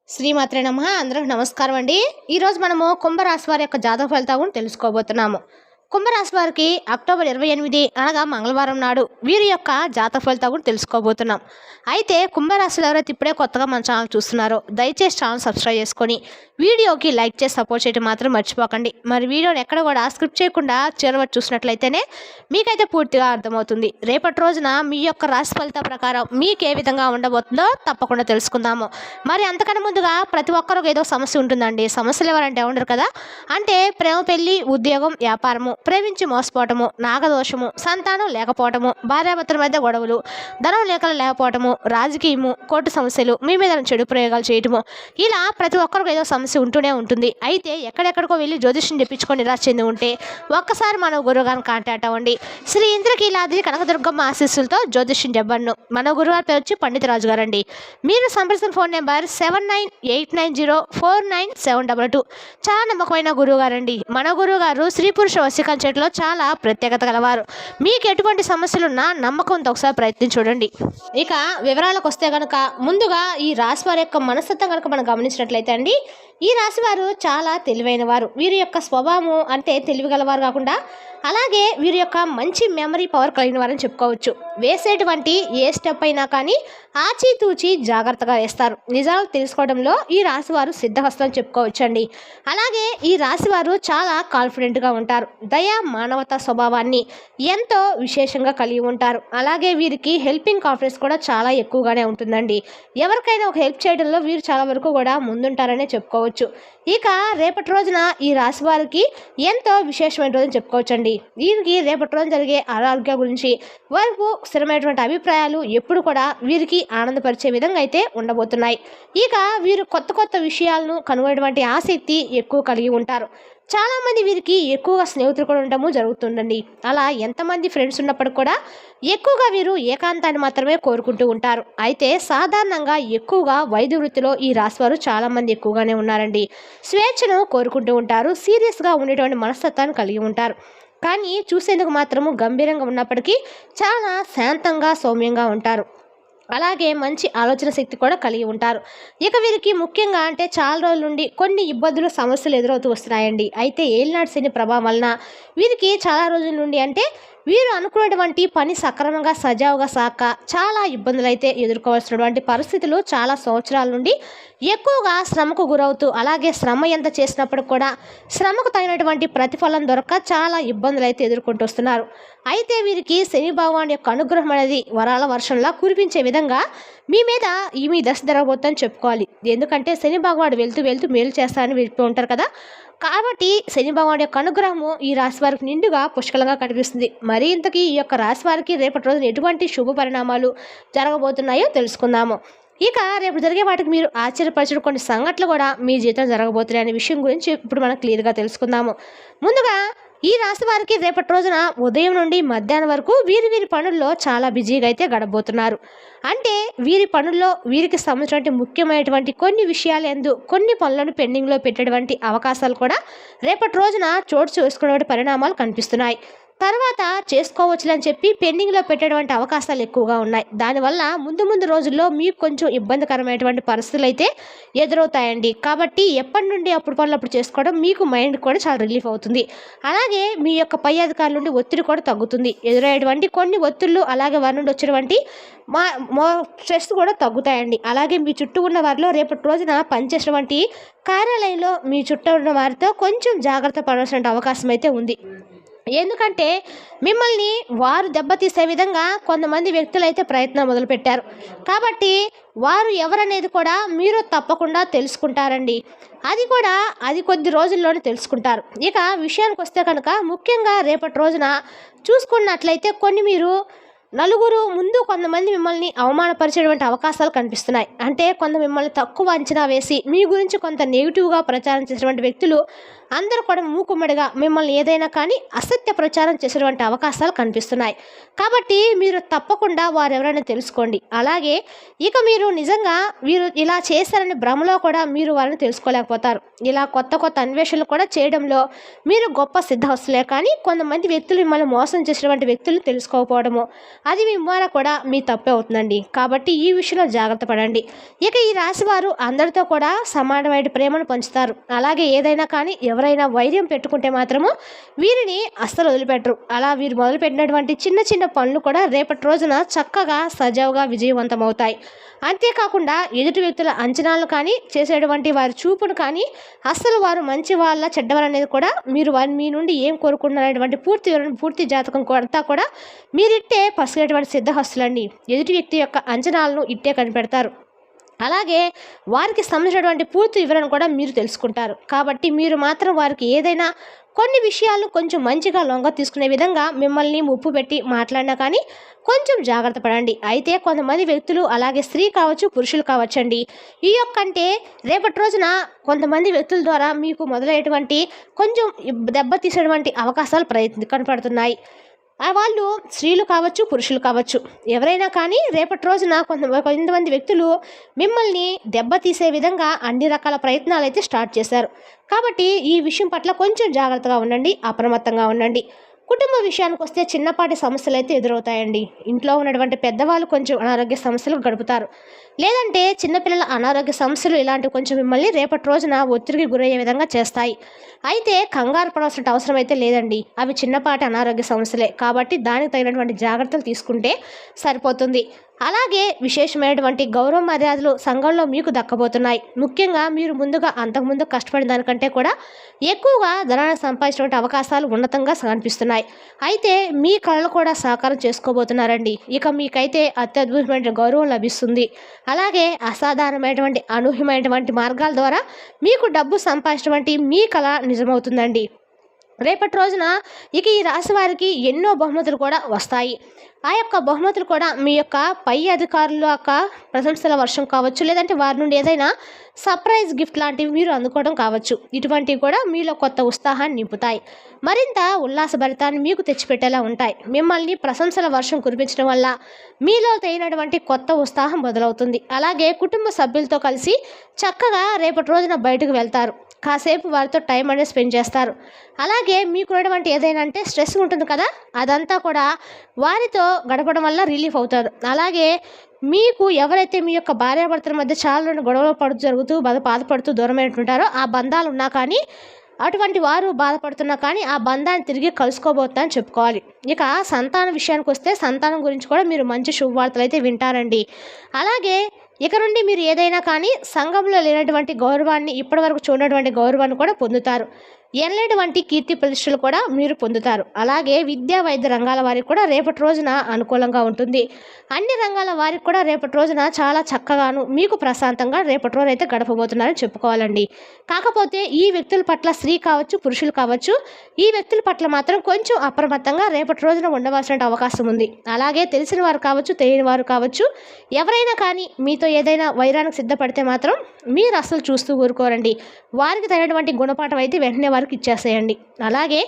శ్రీమాత్రే నమః. అందరికి నమస్కారం అండి. ఈరోజు మనము కుంభరాశి వారి యొక్క జాతక ఫలితాలను తెలుసుకోబోతున్నాము. కుంభరాశి వారికి అక్టోబర్ 28 అనగా మంగళవారం నాడు వీరి యొక్క జాతక ఫలితాలను తెలుసుకోబోతున్నాం. అయితే కుంభరాశిలో ఎవరైతే ఇప్పుడే కొత్తగా మన ఛానల్ చూస్తున్నారో దయచేసి ఛానల్ సబ్స్క్రైబ్ చేసుకొని వీడియోకి లైక్ చేసి సపోర్ట్ చేయడం మాత్రం మర్చిపోకండి. మరి వీడియోని ఎక్కడ కూడా స్క్రిప్ట్ చేయకుండా చివరి వరకు చూసినట్లయితేనే మీకైతే పూర్తిగా అర్థమవుతుంది. రేపటి రోజున మీ యొక్క రాశి ఫలిత ప్రకారం మీకు ఏ విధంగా ఉండబోతుందో తప్పకుండా తెలుసుకుందాము. మరి అంతకన్నా ముందుగా ప్రతి ఒక్కరికి ఏదో సమస్య ఉంటుందండి. సమస్యలు ఎవరంటే ఉండరు కదా. అంటే ప్రేమ, పెళ్లి, ఉద్యోగం, వ్యాపారము, ప్రేమించి మోసపోవటము, నాగదోషము, సంతానం లేకపోవటము, భార్యాభర్తల మధ్య గొడవలు, ధనం లేఖలు లేకపోవటము, రాజకీయము, కోర్టు సమస్యలు, మీ మీద చెడు ప్రయోగాలు చేయటము, ఇలా ప్రతి ఒక్కరికి ఏదో సమస్య ఉంటూనే ఉంటుంది. అయితే ఎక్కడెక్కడికో వెళ్ళి జ్యోతిష్యం తెప్పించుకొని నిరాశ చెంది ఉంటే ఒక్కసారి మన గురువుగారిని కాంటాక్ట్ అవ్వండి. శ్రీ ఇంద్రకీలాద్రి కనకదుర్గమ్మ ఆశీస్సులతో జ్యోతిష్యం చెప్పను. మన గురువారి పేరు వచ్చి పండితరాజు గారండి. మీరు సంప్రదించిన ఫోన్ నెంబర్ 7989049722. చాలా నమ్మకమైన గురువు గారండి. మన గురువు గారు స్త్రీ పురుష వశీకరణ చెట్లో చాలా ప్రత్యేకత గలవారు. మీకు ఎటువంటి సమస్యలున్నా నమ్మకంతో ఒకసారి ప్రయత్నించి చూడండి. ఇక వివరాలకు వస్తే కనుక ముందుగా ఈ రాశి వారి యొక్క మనస్తత్వం కనుక మనం గమనించినట్లయితే అండి, ఈ రాశి వారు చాలా తెలివైన వారు. వీరి యొక్క స్వభావం అంటే తెలివి గలవారు కాకుండా అలాగే వీరి యొక్క మంచి మెమరీ పవర్ కలిగిన వారని చెప్పుకోవచ్చు. వేసేటువంటి ఏ స్టెప్ అయినా కానీ ఆచితూచి జాగ్రత్తగా వేస్తారు. నిజాలు తెలుసుకోవడంలో ఈ రాశివారు సిద్ధహస్తం చెప్పుకోవచ్చండి. అలాగే ఈ రాశివారు చాలా కాన్ఫిడెంట్గా ఉంటారు. దయ, మానవతా స్వభావాన్ని ఎంతో విశేషంగా కలిగి ఉంటారు. అలాగే వీరికి హెల్పింగ్ కాన్ఫిడెన్స్ కూడా చాలా ఎక్కువగానే ఉంటుందండి. ఎవరికైనా ఒక హెల్ప్ చేయడంలో వీరు చాలా వరకు కూడా ముందుంటారనే చెప్పుకోవచ్చు. ఇక రేపటి రోజున ఈ రాశి వారికి ఎంతో విశేషమైన రోజుని చెప్పుకోవచ్చండి. వీరికి రేపటి రోజున జరిగే అనారోగ్యం గురించి వారికి స్థిరమైనటువంటి అభిప్రాయాలు ఎప్పుడు కూడా వీరికి ఆనందపరిచే విధంగా అయితే ఉండబోతున్నాయి. ఇక వీరు కొత్త కొత్త విషయాలను కనుగొనేటువంటి ఆసక్తి ఎక్కువ కలిగి ఉంటారు. చాలామంది వీరికి ఎక్కువగా స్నేహితులు కూడా ఉండటము జరుగుతుందండి. అలా ఎంతమంది ఫ్రెండ్స్ ఉన్నప్పటికీ కూడా ఎక్కువగా వీరు ఏకాంతాన్ని మాత్రమే కోరుకుంటూ ఉంటారు. అయితే సాధారణంగా ఎక్కువగా వైద్య వృత్తిలో ఈ రాశివారు చాలామంది ఎక్కువగానే ఉన్నారండి. స్వేచ్ఛను కోరుకుంటూ ఉంటారు. సీరియస్గా ఉండేటువంటి మనస్తత్వాన్ని కలిగి ఉంటారు. కానీ చూసేందుకు మాత్రము గంభీరంగా ఉన్నప్పటికీ చాలా శాంతంగా, సౌమ్యంగా ఉంటారు. అలాగే మంచి ఆలోచన శక్తి కూడా కలిగి ఉంటారు. ఇక వీరికి ముఖ్యంగా అంటే చాలా రోజుల నుండి కొన్ని ఇబ్బందులు, సమస్యలు ఎదురవుతూ వస్తున్నాయండి. అయితే ఏలినాటి శని ప్రభావం వలన వీరికి చాలా రోజుల నుండి అంటే వీరు అనుకున్నటువంటి పని సక్రమంగా సజావుగా సాక చాలా ఇబ్బందులు అయితే ఎదుర్కోవాల్సినటువంటి పరిస్థితులు చాలా సంవత్సరాల నుండి ఎక్కువగా శ్రమకు గురవుతూ అలాగే శ్రమ ఎంత చేసినప్పుడు కూడా శ్రమకు తగినటువంటి ప్రతిఫలం దొరక్క చాలా ఇబ్బందులు అయితే ఎదుర్కొంటూ వస్తున్నారు. అయితే వీరికి శని భగవాన్ యొక్క అనుగ్రహం అనేది వరాల వర్షంలా కురిపించే విధంగా మీ దశ జరగబోతుందని చెప్పుకోవాలి. ఎందుకంటే శని భగవాడు వెళ్తూ వెళ్తూ మేలు చేస్తారని వింటూ ఉంటారు కదా. కాబట్టి శని భగవాన్ యొక్క అనుగ్రహము ఈ రాశి వారికి నిండుగా పుష్కలంగా కనిపిస్తుంది. మరి ఇంతకీ ఈ యొక్క రాశి వారికి రేపటి రోజున ఎటువంటి శుభ పరిణామాలు జరగబోతున్నాయో తెలుసుకుందాము. ఇక రేపు జరిగే వాటికి మీరు ఆశ్చర్యపరిచిన కొన్ని సంఘటనలు కూడా మీ జీవితం జరగబోతున్నాయి అనే విషయం గురించి ఇప్పుడు మనం క్లియర్గా తెలుసుకుందాము. ముందుగా ఈ రాశి వారికి రేపటి రోజున ఉదయం నుండి మధ్యాహ్నం వరకు వీరి పనుల్లో చాలా బిజీగా అయితే గడబోతున్నారు. అంటే వీరి పనుల్లో వీరికి సంబంధించినటువంటి ముఖ్యమైనటువంటి కొన్ని విషయాలు కొన్ని పనులను పెండింగ్లో పెట్టేటువంటి అవకాశాలు కూడా రేపటి రోజున చోటు చేసుకునే పరిణామాలు కనిపిస్తున్నాయి. తర్వాత చేసుకోవచ్చులని చెప్పి పెండింగ్లో పెట్టేటువంటి అవకాశాలు ఎక్కువగా ఉన్నాయి. దానివల్ల ముందు రోజుల్లో మీకు కొంచెం ఇబ్బందికరమైనటువంటి పరిస్థితులు అయితే ఎదురవుతాయండి. కాబట్టి ఎప్పటి నుండి అప్పుడు పనులు అప్పుడు చేసుకోవడం మీకు మైండ్ కూడా చాలా రిలీఫ్ అవుతుంది. అలాగే మీ యొక్క పై అధికారుల నుండి ఒత్తిడి కూడా తగ్గుతుంది. ఎదురయ్యేటువంటి కొన్ని ఒత్తిళ్ళు అలాగే వారి నుండి వచ్చినటువంటి స్ట్రెస్ కూడా తగ్గుతాయండి. అలాగే మీ చుట్టూ ఉన్న వారిలో రేపటి రోజున పనిచేసినటువంటి కార్యాలయంలో మీ చుట్టూ ఉన్న వారితో కొంచెం జాగ్రత్త పడాల్సిన అవకాశం అయితే ఉంది. ఎందుకంటే మిమ్మల్ని వారు దెబ్బతీసే విధంగా కొంతమంది వ్యక్తులు అయితే ప్రయత్నం మొదలుపెట్టారు. కాబట్టి వారు ఎవరనేది కూడా మీరు తప్పకుండా తెలుసుకుంటారండి. అది కొద్ది రోజుల్లోనే తెలుసుకుంటారు. ఇక విషయానికి వస్తే కనుక ముఖ్యంగా రేపటి రోజున చూసుకున్నట్లయితే మీరు నలుగురు ముందు కొంతమంది మిమ్మల్ని అవమానపరిచేటువంటి అవకాశాలు కనిపిస్తున్నాయి. అంటే మిమ్మల్ని తక్కువ అంచనా వేసి మీ గురించి కొంత నెగిటివ్గా ప్రచారం చేసినటువంటి వ్యక్తులు అందరూ కూడా మూకుమ్మడిగా మిమ్మల్ని ఏదైనా కానీ అసత్య ప్రచారం చేసేటువంటి అవకాశాలు కనిపిస్తున్నాయి. కాబట్టి మీరు తప్పకుండా వారు ఎవరైనా తెలుసుకోండి. అలాగే ఇక మీరు నిజంగా వీరు ఇలా చేశారని భ్రమలో కూడా మీరు వారిని తెలుసుకోలేకపోతారు. ఇలా కొత్త అన్వేషణలు కూడా చేయడంలో మీరు గొప్ప సిద్ధహస్తులే. కానీ కొంతమంది వ్యక్తులు మిమ్మల్ని మోసం చేసినటువంటి వ్యక్తులు తెలుసుకోకపోవడము అది మీ మూల కూడా మీ తప్పే అవుతుందండి. కాబట్టి ఈ విషయంలో జాగ్రత్త పడండి. ఇక ఈ రాశి వారు అందరితో కూడా సమానమైన ప్రేమను పంచుతారు. అలాగే ఏదైనా కానీ ఎవరైనా వైర్యం పెట్టుకుంటే మాత్రము వీరిని అస్సలు వదిలిపెట్టరు. అలా వీరు మొదలుపెట్టినటువంటి చిన్న చిన్న పనులు కూడా రేపటి రోజున చక్కగా సజావుగా విజయవంతమవుతాయి. అంతేకాకుండా ఎదుటి వ్యక్తుల అంచనాలను కానీ చేసేటువంటి వారి చూపును కానీ అస్సలు వారు మంచి వాళ్ళ చెడ్డవారు అనేది కూడా మీరు వారి మీ నుండి ఏం కోరుకుంటున్నటువంటి పూర్తి జాతకం అంతా కూడా మీరిట్టే పసిగేటువంటి సిద్ధహస్తులండి. ఎదుటి వ్యక్తి యొక్క అంచనాలను ఇట్టే కనిపెడతారు. అలాగే వారికి సంబంధించినటువంటి పూర్తి వివరణ కూడా మీరు తెలుసుకుంటారు. కాబట్టి మీరు మాత్రం వారికి ఏదైనా కొన్ని విషయాలు కొంచెం మంచిగా లొంగ తీసుకునే విధంగా మిమ్మల్ని ముప్పు పెట్టి మాట్లాడినా కానీ కొంచెం జాగ్రత్త పడండి. అయితే కొంతమంది వ్యక్తులు అలాగే స్త్రీ కావచ్చు పురుషులు కావచ్చండి, ఈ యొక్క అంటే రేపటి రోజున కొంతమంది వ్యక్తుల ద్వారా మీకు మొదలయ్యేటువంటి కొంచెం దెబ్బతీసేటువంటి అవకాశాలు కనపడుతున్నాయి. వాళ్ళు స్త్రీలు కావచ్చు పురుషులు కావచ్చు ఎవరైనా కానీ రేపటి రోజున కొంతమంది వ్యక్తులు మిమ్మల్ని దెబ్బతీసే విధంగా అన్ని రకాల ప్రయత్నాలు అయితే స్టార్ట్ చేశారు. కాబట్టి ఈ విషయం పట్ల కొంచెం జాగ్రత్తగా ఉండండి, అప్రమత్తంగా ఉండండి. కుటుంబ విషయానికి వస్తే చిన్నపాటి సమస్యలు అయితే ఎదురవుతాయండి. ఇంట్లో ఉన్నటువంటి పెద్దవాళ్ళు కొంచెం అనారోగ్య సమస్యలు గడుపుతారు. లేదంటే చిన్నపిల్లల అనారోగ్య సమస్యలు ఇలాంటివి కొంచెం మిమ్మల్ని రేపటి రోజున ఒత్తిడికి గురయ్యే విధంగా చేస్తాయి. అయితే కంగారు పడాల్సిన అవసరం అయితే లేదండి. అవి చిన్నపాటి అనారోగ్య సమస్యలే కాబట్టి దానికి తగినటువంటి జాగ్రత్తలు తీసుకుంటే సరిపోతుంది. అలాగే విశేషమైనటువంటి గౌరవ మర్యాదలు సంఘంలో మీకు దక్కబోతున్నాయి. ముఖ్యంగా మీరు ముందుగా అంతకుముందు కష్టపడిన దానికంటే కూడా ఎక్కువగా ధనాన్ని సంపాదించినటువంటి అవకాశాలు ఉన్నతంగా కనిపిస్తున్నాయి. అయితే మీ కళలు కూడా సహకారం చేసుకోబోతున్నారండి. ఇక మీకైతే అత్యద్భుతమైన గౌరవం లభిస్తుంది. అలాగే అసాధారణమైనటువంటి అనూహ్యమైనటువంటి మార్గాల ద్వారా మీకు డబ్బు సంపాదించినటువంటి మీ కళ నిజమవుతుందండి. రేపటి రోజున ఇక ఈ రాశి వారికి ఎన్నో బహుమతులు కూడా వస్తాయి. ఆ యొక్క బహుమతులు కూడా మీ యొక్క పై అధికారుల యొక్క ప్రశంసల వర్షం కావచ్చు, లేదంటే వారి నుండి ఏదైనా సర్ప్రైజ్ గిఫ్ట్ లాంటివి మీరు అందుకోవడం కావచ్చు. ఇటువంటివి కూడా మీలో కొత్త ఉత్సాహాన్ని నింపుతాయి, మరింత ఉల్లాసభరితాన్ని మీకు తెచ్చిపెట్టేలా ఉంటాయి. మిమ్మల్ని ప్రశంసల వర్షం కురిపించడం వల్ల మీలో తగినటువంటి కొత్త ఉత్సాహం మొదలవుతుంది. అలాగే కుటుంబ సభ్యులతో కలిసి చక్కగా రేపటి రోజున బయటకు వెళ్తారు. కాసేపు వారితో టైం అనేది స్పెండ్ చేస్తారు. అలాగే మీకున్నటువంటి ఏదైనా అంటే స్ట్రెస్ ఉంటుంది కదా, అదంతా కూడా వారితో గడపడం వల్ల రిలీఫ్ అవుతారు. అలాగే మీకు ఎవరైతే మీ యొక్క భార్యాభర్తల మధ్య చాలా గొడవలు జరుగుతూ బాధపడుతూ దూరమైనట్టుంటారో ఆ బంధాలు ఉన్నా కానీ అటువంటి వారు బాధపడుతున్నా కానీ ఆ బంధాన్ని తిరిగి కలుసుకోబోతుందని చెప్పుకోవాలి. ఇక సంతానం విషయానికి వస్తే సంతానం గురించి కూడా మీరు మంచి శుభవార్తలు అయితే వింటారండి. అలాగే ఇక నుండి మీరు ఏదైనా కానీ సంఘంలో లేనటువంటి గౌరవాన్ని ఇప్పటివరకు చూడనటువంటి గౌరవాన్ని కూడా పొందుతారు. ఎనలేటువంటి కీర్తి ప్రతిష్టలు కూడా మీరు పొందుతారు. అలాగే విద్యా వైద్య రంగాల వారికి కూడా రేపటి రోజున అనుకూలంగా ఉంటుంది. అన్ని రంగాల వారికి కూడా రేపటి రోజున చాలా చక్కగాను మీకు ప్రశాంతంగా రేపటి రోజు అయితే గడపబోతున్నారని చెప్పుకోవాలండి. కాకపోతే ఈ వ్యక్తుల పట్ల స్త్రీ కావచ్చు పురుషులు కావచ్చు ఈ వ్యక్తుల పట్ల మాత్రం కొంచెం అప్రమత్తంగా రేపటి రోజున ఉండవలసిన అవకాశం ఉంది. అలాగే తెలిసిన వారు కావచ్చు తెలియని వారు కావచ్చు ఎవరైనా కానీ మీతో ఏదైనా వైరానికి సిద్ధపడితే మాత్రం మీరు అసలు చూస్తూ ఊరుకోరండి. వారికి తగినటువంటి గుణపాఠం అయితే వెంటనే వారికి ఇచ్చేసేయండి. అలాగే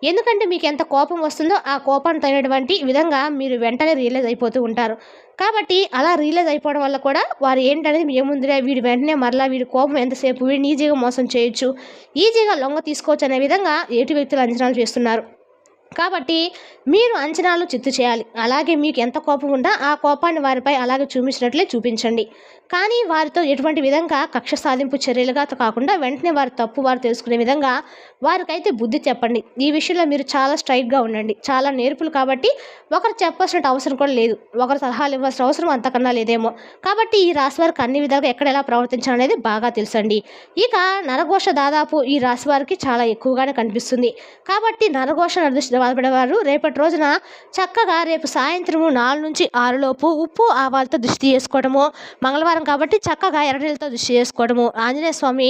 ఎందుకంటే మీకు ఎంత కోపం వస్తుందో ఆ కోపాన్ని తగినటువంటి విధంగా మీరు వెంటనే రియలైజ్ అయిపోతూ ఉంటారు. కాబట్టి అలా రియలైజ్ అయిపోవడం వల్ల కూడా వారు ఏంటనేది ఏముందిలే వీడు వెంటనే మరలా వీడి కోపం ఎంతసేపు వీడిని ఈజీగా మోసం చేయొచ్చు, ఈజీగా లొంగ తీసుకోవచ్చు అనే విధంగా ఎదుటి వ్యక్తులు అంచనాలు చేస్తున్నారు. కాబట్టి మీరు అంచనాలు చిత్తు చేయాలి. అలాగే మీకు ఎంత కోపం ఉందా ఆ కోపాన్ని వారిపై అలాగే చూపించినట్లే చూపించండి. కానీ వారితో ఎటువంటి విధంగా కక్ష సాధింపు చర్యలుగా కాకుండా వెంటనే వారి తప్పు వారు తెలుసుకునే విధంగా వారికైతే బుద్ధి చెప్పండి. ఈ విషయంలో మీరు చాలా స్ట్రైట్గా ఉండండి. చాలా నేర్పులు కాబట్టి ఒకరు చెప్పాల్సిన అవసరం కూడా లేదు, ఒకరు సలహాలు ఇవ్వాల్సిన అవసరం అంతకన్నా లేదేమో. కాబట్టి ఈ రాశి వారికి అన్ని విధాలుగా ఎక్కడ ఎలా ప్రవర్తించాలనేది బాగా తెలుసండి. ఇక నరఘోష దాదాపు ఈ రాశి వారికి చాలా ఎక్కువగానే కనిపిస్తుంది. కాబట్టి నరఘోష బాధపడేవారు రేపటి రోజున చక్కగా రేపు సాయంత్రము 4 నుంచి 6 లోపు ఉప్పు ఆవాలతో దృష్టి చేసుకోవడము, మంగళవారం కాబట్టి చక్కగా ఎర్రనీళ్ళతో దృష్టి చేసుకోవడము, ఆంజనేయ స్వామి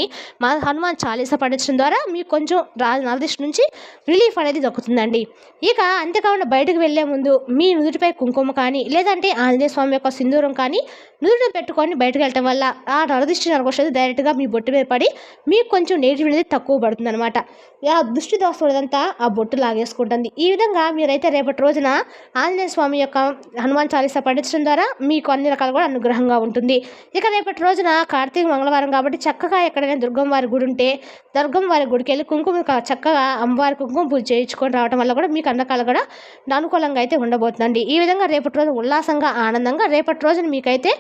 హనుమాన్ చాలీసా పఠించడం ద్వారా మీకు కొంచెం నరదృష్టి నుంచి రిలీఫ్ అనేది దక్కుతుందండి. ఇక అంతేకాకుండా బయటకు వెళ్లే ముందు మీ నుదుటిపై కుంకుమ కానీ లేదంటే ఆంజనేయ స్వామి యొక్క సింధూరం కానీ నుదుట పెట్టుకొని బయటకు వెళ్ళటం వల్ల ఆ నరదిష్టి నరగొచ్చేది డైరెక్ట్గా మీ బొట్టు మీద పడి మీకు కొంచెం నెగిటివ్ అనేది తక్కువ పడుతుంది అనమాట. ఆ దృష్టి దోషదంతా ఆ బొట్టు లాగేసుకుంటుంది. ఈ విధంగా మీరైతే రేపటి రోజున ఆంజనేయ స్వామి యొక్క హనుమాన్ చాలీసా పఠించడం ద్వారా మీకు అన్ని రకాలు కూడా అనుగ్రహంగా ఉంటుంది. ఇక రేపటి రోజున కార్తీక మంగళవారం కాబట్టి చక్కగా ఎక్కడైనా దుర్గమ్మ వారి గుడి ఉంటే దుర్గమ్మ వారి గుడికి వెళ్ళి చక్కగా అమ్మవారి కుంకుమ పూజ చేయించుకొని రావడం వల్ల కూడా మీకు అన్నకాలు కూడా అనుకూలంగా అయితే ఉండబోతుందండి. ఈ విధంగా రేపటి రోజు ఉల్లాసంగా ఆనందంగా రేపటి రోజున మీకైతే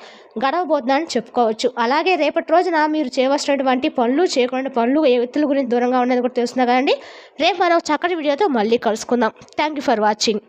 గడవబోతుందని చెప్పుకోవచ్చు. అలాగే రేపటి రోజున మీరు చేయవలసినటువంటి పనులు చేయకుండా పనులు ఏ వ్యక్తుల గురించి దూరంగా ఉండేది కూడా తెలుస్తుంది కదండి. రేపు మనం చక్కటి వీడియోతో మళ్ళీ కలుసుకుందాం. Thank you for watching.